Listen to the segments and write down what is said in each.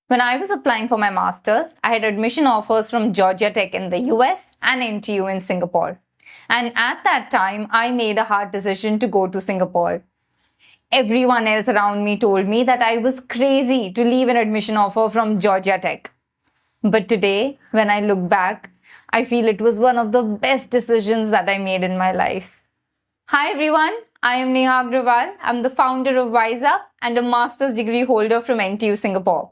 When I was applying for my master's, I had admission offers from Georgia Tech in the US and NTU in Singapore. And at that time, I made a hard decision to go to Singapore. Everyone else around me told me that I was crazy to leave an admission offer from Georgia Tech. But today, when I look back, I feel it was one of the best decisions that I made in my life. Hi everyone, I am Neha Agrawal. I'm the founder of WiseUp and a master's degree holder from NTU Singapore.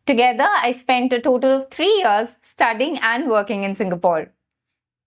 Together, I spent a total of 3 years studying and working in Singapore.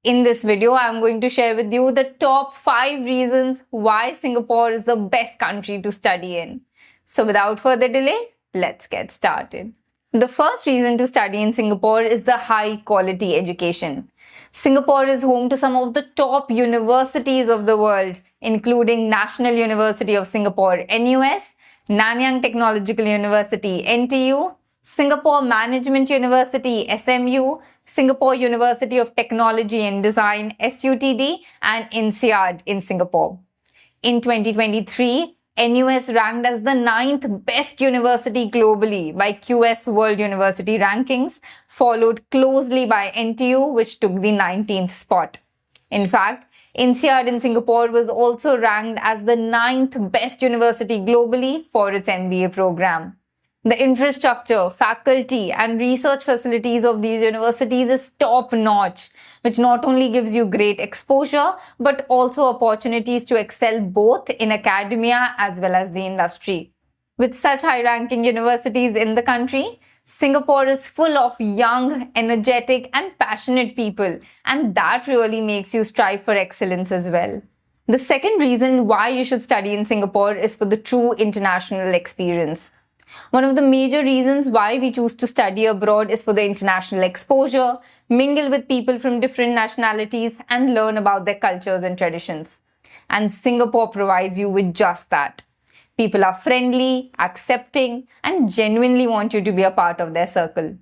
In this video, I'm going to share with you the top 5 reasons why Singapore is the best country to study in. So without further delay, let's get started. The first reason to study in Singapore is the high quality education. Singapore is home to some of the top universities of the world, including National University of Singapore, NUS, Nanyang Technological University, NTU, Singapore Management University, SMU, Singapore University of Technology and Design, SUTD, and INSEAD in Singapore. In 2023, NUS ranked as the 9th best university globally by QS World University Rankings, followed closely by NTU, which took the 19th spot. In fact, INSEAD in Singapore was also ranked as the 9th best university globally for its MBA program. The infrastructure, faculty, and research facilities of these universities is top-notch, which not only gives you great exposure, but also opportunities to excel both in academia as well as the industry. With such high-ranking universities in the country, Singapore is full of young, energetic, and passionate people, and that really makes you strive for excellence as well. The second reason why you should study in Singapore is for the true international experience. One of the major reasons why we choose to study abroad is for the international exposure, mingle with people from different nationalities, and learn about their cultures and traditions. And Singapore provides you with just that. People are friendly, accepting, and genuinely want you to be a part of their circle.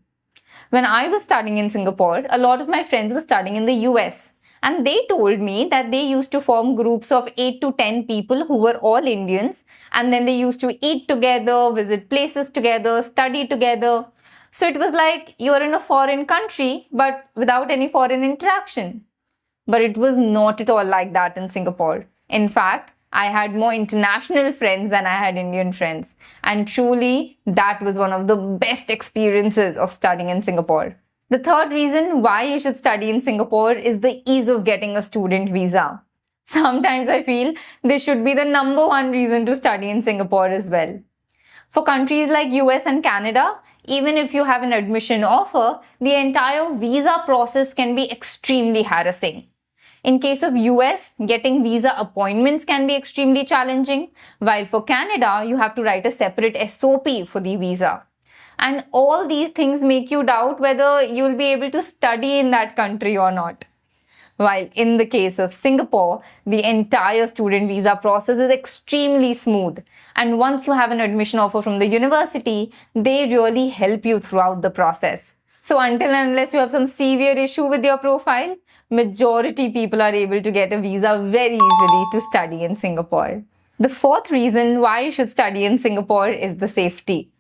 When I was studying in Singapore, a lot of my friends were studying in the US. And they told me that they used to form groups of 8 to 10 people who were all Indians. And then they used to eat together, visit places together, study together. So it was like you're in a foreign country, but without any foreign interaction. But it was not at all like that in Singapore. In fact, I had more international friends than I had Indian friends. And truly, that was one of the best experiences of studying in Singapore. The third reason why you should study in Singapore is the ease of getting a student visa. Sometimes I feel this should be the number one reason to study in Singapore as well. For countries like US and Canada, even if you have an admission offer, the entire visa process can be extremely harassing. In case of US, getting visa appointments can be extremely challenging, while for Canada, you have to write a separate SOP for the visa. And all these things make you doubt whether you'll be able to study in that country or not. While in the case of Singapore, the entire student visa process is extremely smooth. And once you have an admission offer from the university, they really help you throughout the process. So until and unless you have some severe issue with your profile, majority people are able to get a visa very easily to study in Singapore. The fourth reason why you should study in Singapore is the safety.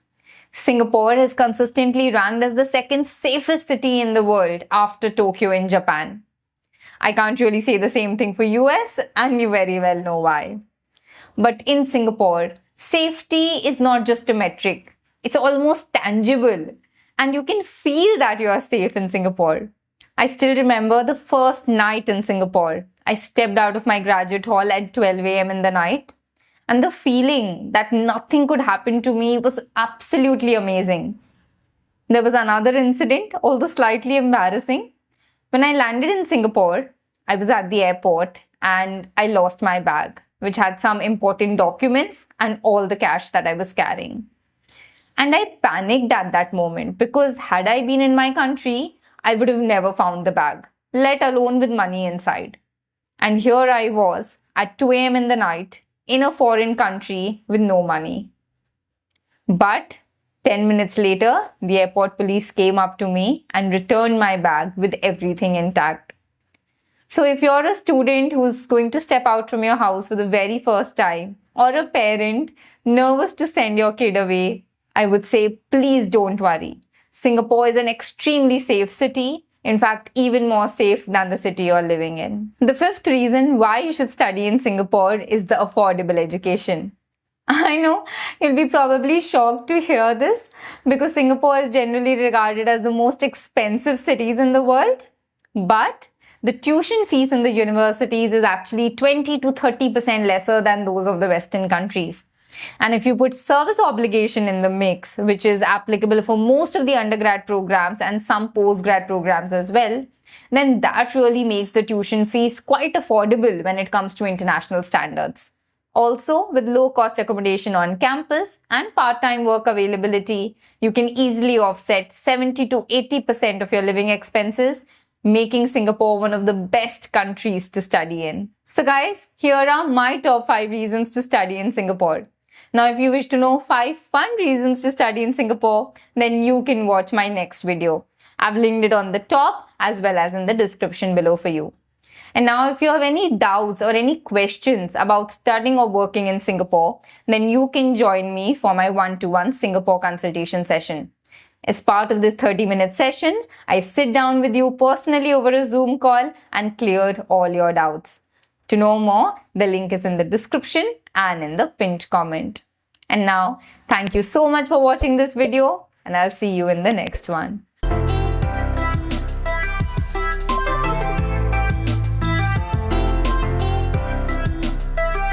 Singapore is consistently ranked as the second safest city in the world after Tokyo in Japan. I can't really say the same thing for US, and you very well know why. But in Singapore, safety is not just a metric. It's almost tangible. And you can feel that you are safe in Singapore. I still remember the first night in Singapore. I stepped out of my graduate hall at 12 a.m. in the night. And the feeling that nothing could happen to me was absolutely amazing. There was another incident, although slightly embarrassing. When I landed in Singapore, I was at the airport and I lost my bag, which had some important documents and all the cash that I was carrying. And I panicked at that moment because had I been in my country, I would have never found the bag, let alone with money inside. And here I was at 2 a.m. in the night, in a foreign country with no money. But 10 minutes later, the airport police came up to me and returned my bag with everything intact. So if you're a student who's going to step out from your house for the very first time, or a parent nervous to send your kid away, I would say please don't worry. Singapore is an extremely safe city. In fact, even more safe than the city you're living in. The fifth reason why you should study in Singapore is the affordable education. I know you'll be probably shocked to hear this because Singapore is generally regarded as the most expensive cities in the world. But the tuition fees in the universities is actually 20 to 30% lesser than those of the Western countries. And if you put service obligation in the mix, which is applicable for most of the undergrad programs and some postgrad programs as well, then that really makes the tuition fees quite affordable when it comes to international standards. Also, with low-cost accommodation on campus and part-time work availability, you can easily offset 70 to 80% of your living expenses, making Singapore one of the best countries to study in. So guys, here are my top 5 reasons to study in Singapore. Now, if you wish to know 5 fun reasons to study in Singapore, then you can watch my next video. I've linked it on the top as well as in the description below for you. And now, if you have any doubts or any questions about studying or working in Singapore, then you can join me for my one-to-one Singapore consultation session. As part of this 30-minute session, I sit down with you personally over a Zoom call and clear all your doubts. To know more, the link is in the description and in the pinned comment. And now, thank you so much for watching this video, and I'll see you in the next one.